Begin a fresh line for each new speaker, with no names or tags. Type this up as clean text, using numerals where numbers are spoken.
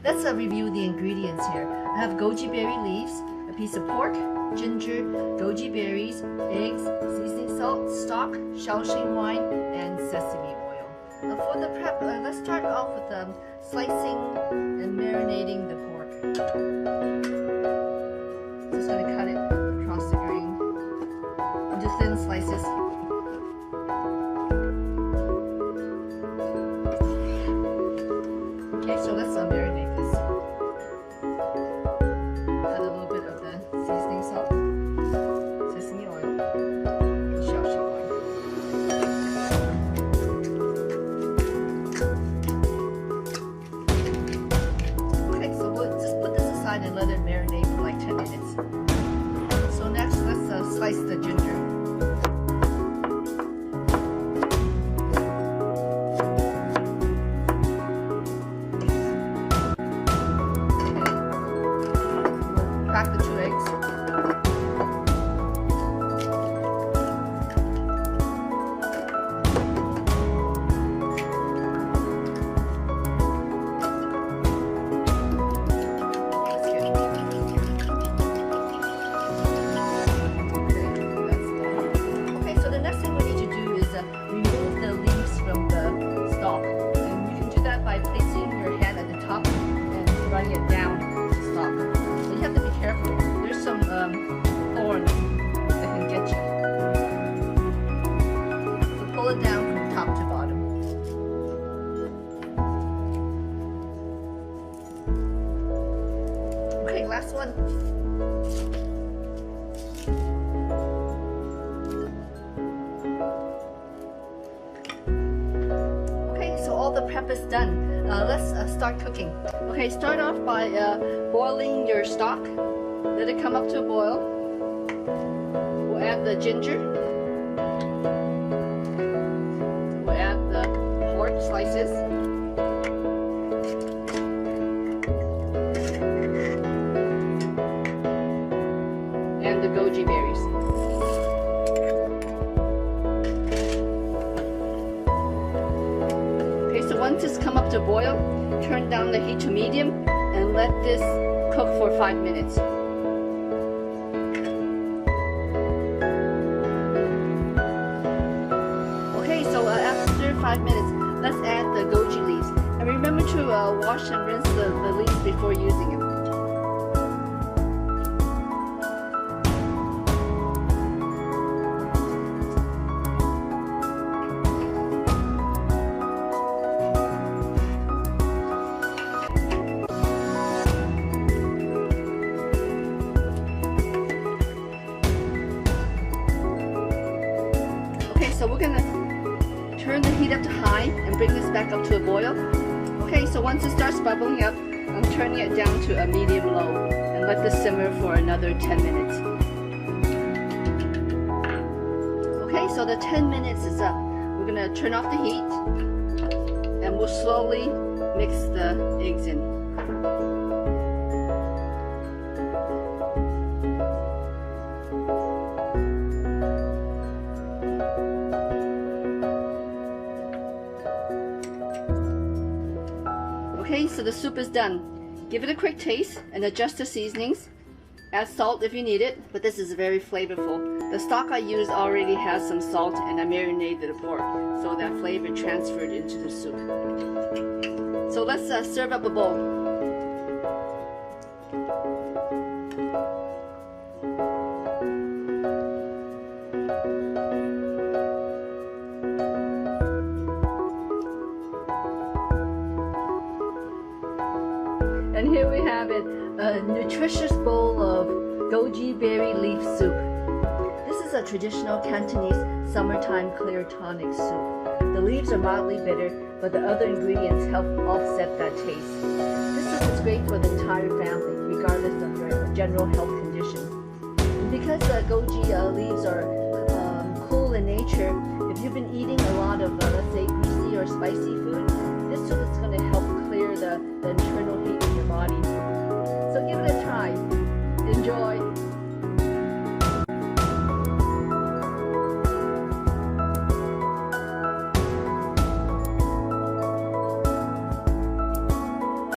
Let's review the ingredients here. I have goji berry leaves, a piece of pork, ginger, goji berries, eggs, seasoning salt, stock, Shaoxing wine, and sesame oil. For the prep, let's start off with slicing and marinating the pork. Just going to cut it across the grain into thin slices. Okay, so let's marinate this. Add a little bit of the seasoning salt, sesame oil, and Shaoxing wine. Okay, so we'll just put this aside and let it marinate for like 10 minutes. So next, let's slice the ginger. Crack the 2 eggs. Okay, so the next thing we need to do is remove the leaves from the stalk. And you can do that by placing your hand at the top and running it down the stalk. So you have to be careful. There's some thorns that can get you. So pull it down from top to bottom. Okay, last one. Okay, so all the prep is done. Let's start cooking. Okay, start off by boiling your stock. Let it come up to a boil. We'll add the ginger. We'll add the pork slices. And the goji berries. Okay, so once it's come up to boil, turn down the heat to medium and let this cook for 5 minutes. Okay, so after 5 minutes, let's add the goji leaves. And remember to wash and rinse the leaves before using it. So we're gonna turn the heat up to high and bring this back up to a boil. Okay, so once it starts bubbling up, I'm turning it down to a medium-low and let this simmer for another 10 minutes. Okay, so the 10 minutes is up. We're gonna turn off the heat and we'll slowly mix the eggs in. Okay, so the soup is done. Give it a quick taste and adjust the seasonings. Add salt if you need it, but this is very flavorful. The stock I used already has some salt and I marinated the pork, so that flavor transferred into the soup. So let's serve up a bowl. And here we have it, a nutritious bowl of goji berry leaf soup. This is a traditional Cantonese summertime clear tonic soup. The leaves are mildly bitter, but the other ingredients help offset that taste. This soup is great for the entire family, regardless of your general health condition. And because goji leaves are cool in nature, if you've been eating a lot of, let's say, greasy or spicy food, this soup is going to help clear the internalized